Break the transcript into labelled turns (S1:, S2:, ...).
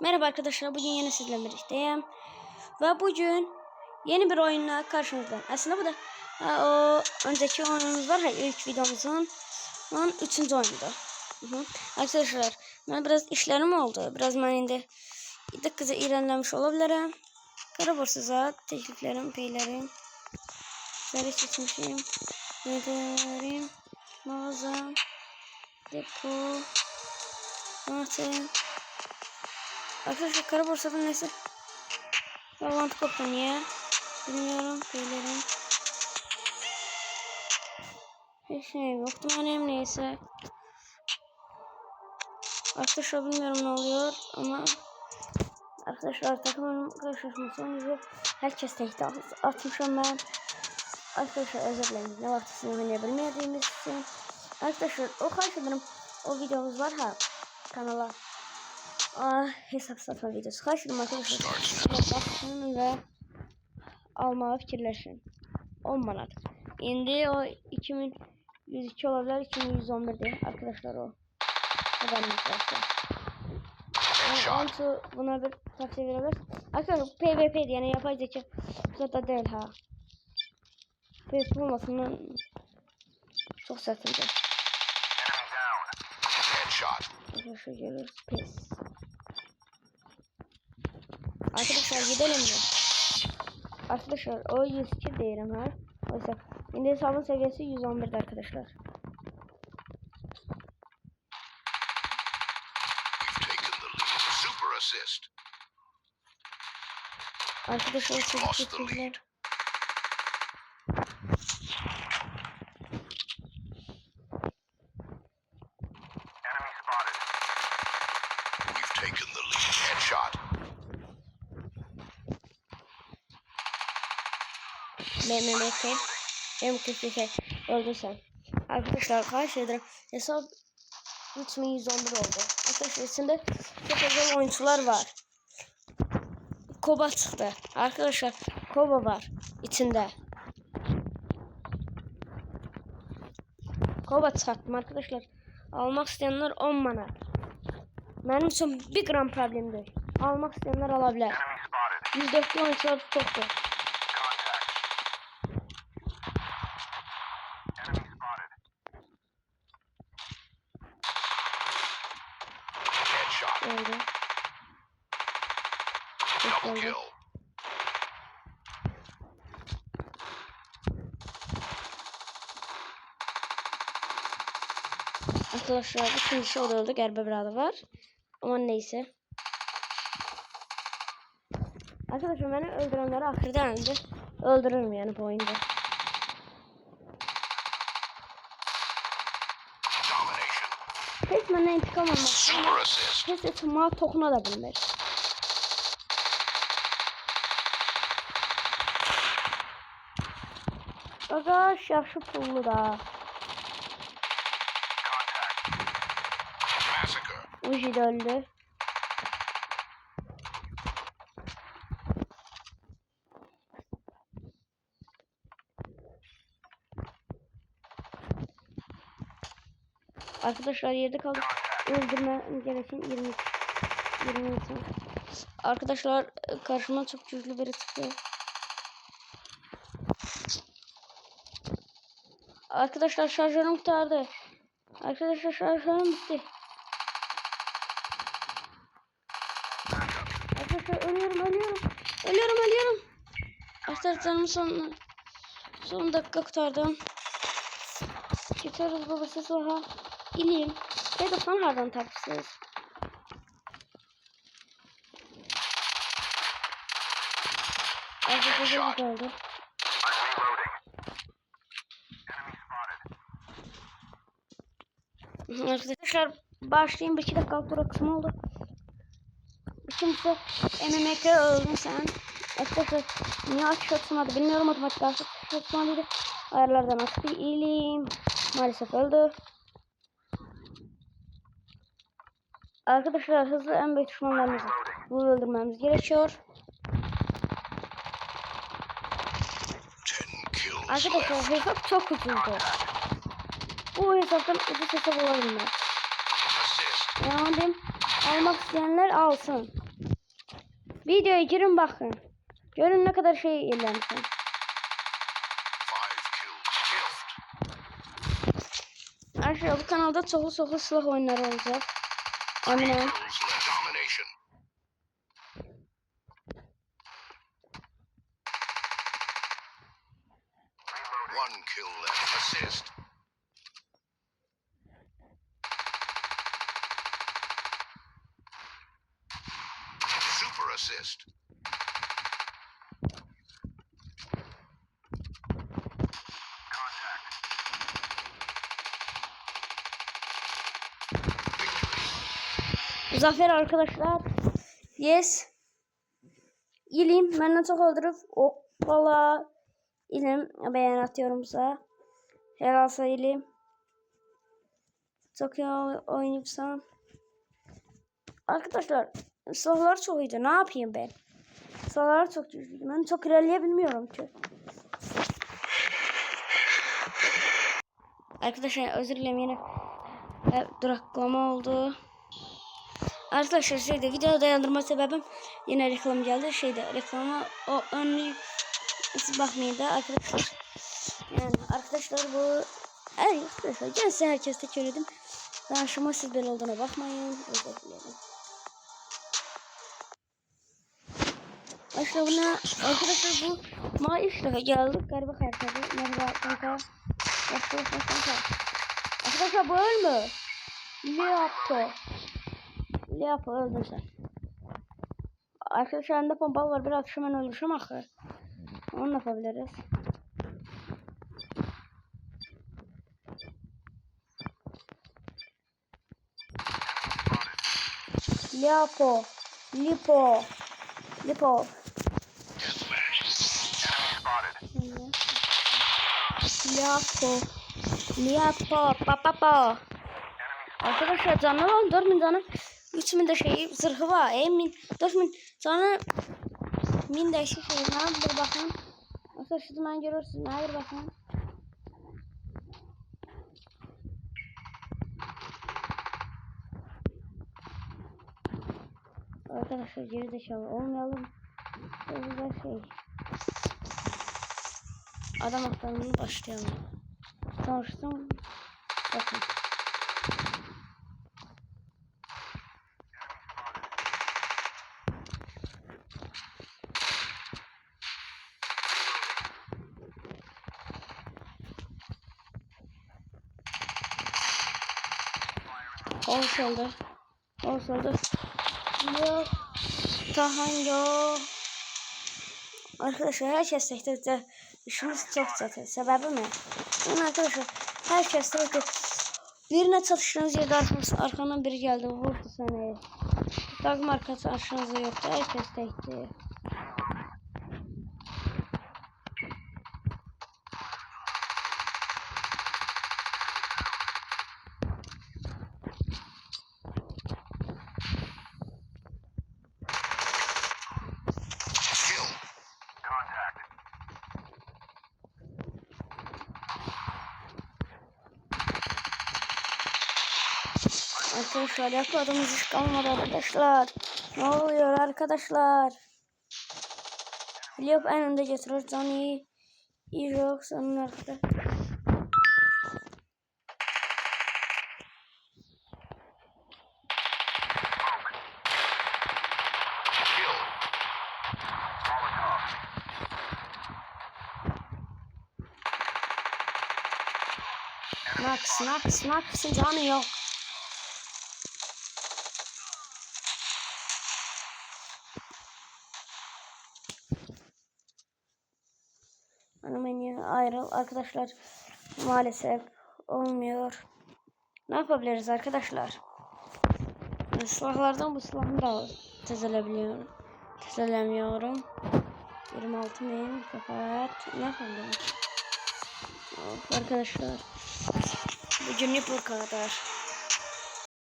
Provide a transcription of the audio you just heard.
S1: Merhaba arkadaşlar, bugün yine sizlerle birlikteyim ve bugün yeni bir oyunla karşınızdayım. Aslında bu da o önceki oyunumuz var, ilk videomuzun 3. oyundu. Arkadaşlar, ben biraz işlerim oldu, biraz ben indi kızı ilerlemiş olabilirim. Kara borsada tekliflerim, peylerim, zarı seçmişim, yedirim, mağaza, depo, anahtar. Arkadaşlar kara borsada neyse. Bağlantı koptu niye? Bilmiyorum. Söylerim. Hiç şey yoktu benim neyse. Arkadaşlar bilmiyorum ne oluyor ama arkadaşlar takımın karşılaşması sonucu herkes tehdit atmışım ben. Arkadaşlar özür dilerim. Ne vakti sizinle oynayabilmediğimiz için. Arkadaşlar o karşılarım o videomuz var ha kanala. Hesap satma videosu. Karşılarım arkadaşlar. Bakın ve almaya fikirleşin. 10 manat. Şimdi o 2102 olabilir, 2111 diye arkadaşlar o. Haberiniz varsa. Yani buna bir tavsiye verebilir. Arkadaşlar PvP diye yani yapay zeka zaten değil ha. PvP olmasından çok sertinde. Arkadaşlar geliyoruz. Pes. Arkadaşlar gidelim mi? Arkadaşlar o 102 değerim var. Oysa şimdi hesabın seviyesi 111'de arkadaşlar. Arkadaşlar teşekkürler. MMK M47 öldü sen. Arkadaşlar karşıladım. Hesap 3111 oldu. Arkadaşlar içinde çok özel oyuncular var. Koba çıktı. Arkadaşlar Koba var içinde. Koba çıkarttım arkadaşlar. Almak isteyenler 10 manat. Benim için bir gram problem değil. Almak isteyenler alabilir. 104 oyuncular çoktu. Öldü. Öldü. Arkadaşlar ikinci şey oldu. Gerbe bir adı var. Ama neyse. Arkadaşlar beni öldürenleri ahirde önce öldürürüm yani bu oyunda. Hiç benden intikam almaz. Hiç etime tokuna da bilmez. Arkadaş yaxşı pullu da. Uji de öldü. Arkadaşlar yerde kaldık. Öldürme gereken 20 insan. Arkadaşlar karşıma çok güçlü biri çıktı. Arkadaşlar şarjörüm kurtardı. Arkadaşlar şarjörüm bitti. Arkadaşlar ölüyorum. Arkadaşlar canımı son dakika kurtardım. Gitarız babası sonra ileyim. Ya da son hardan tapsız. Arkadaşlar geldi. Arkadaşlar başlayayım. 2 dakika sonra kısmı oldu. Kimse MMK öldün sen. Arkadaşlar niye açış atmadı bilmiyorum, otomatik açış atmalıydı. Ayarlardan açıp iyiyim. Maalesef öldü. Arkadaşlar hızlı en büyük düşmanlarımızı bunu öldürmemiz gerekiyor. Arkadaşlar hesap çok ucuzdu. Bu hesaptan ucuz hesap olabilir. Yani almak isteyenler alsın. Videoya girin bakın. Görün ne kadar şey ilerlemişim. Arkadaşlar bu kanalda çoxlu silah oyunları olacak. Eminim.
S2: One kill left. Assist. Super assist.
S1: Zafer arkadaşlar. Yes. İlim benden çok öldürüp valla ilim beğen atıyorum size. Herhalde ilim. Çok iyi oynayıpsan. Arkadaşlar silahlar çok iyiydi. Ne yapayım ben? Silahlar çok güçlü. Ben çok ilerleyebilmiyorum ki. Arkadaşlar özür dilerim yine duraklama oldu. Arkadaşlar video dayandırma sebebim yine reklam geldi. Reklama o önlü bakmayın da arkadaşlar. Yani arkadaşlar bu arkadaşlar ben size herkese söyledim. Danışıma siz böyle olduğuna bakmayın. Özür dilerim. Arkadaşlar bu maaş daha geldik galiba karşıladı. Merhaba kanka. Kanka. Arkadaşlar bu ölmü? Leopo öldün sen. Arkadaşlar bende pompalı var. Biraz hemen ölüşüm akı. Onu yapabiliriz. Leopo. Papa. Arkadaşlar canlı olan 4000 canı 3000 de zırhı var. 4000 canı 1000 değişik şey. Bir bakın. Arkadaşlar siz ben görürsünüz. Hayır bakın. Arkadaşlar geri zekalı olmayalım. Böyle adam aktarımını başlayalım. Tanıştım. Bakın. Oldu. Yok. Tahan yok. Arkadaşlar herkes tehditde işimiz çok zaten. Sebebi mi? Yani arkadaşlar herkes tehditde birine çatıştığınız yerde arkandan biri geldi vurdu seni. Takım arkası aşağınızda yoktu. Herkes tehditde. Arkadaşlar yakladığımız iş kalmadı arkadaşlar. Ne oluyor arkadaşlar? Filip en önde getiriyor. Johnny yok senin arkada. Max'in canı yok. Hemen ayrıl arkadaşlar. Maalesef olmuyor. Ne yapabiliriz arkadaşlar? Silahlardan bu silahımı da tezelemiyorum. 26.000 fakat ne yapalım? Of arkadaşlar. Bugün bu kadar.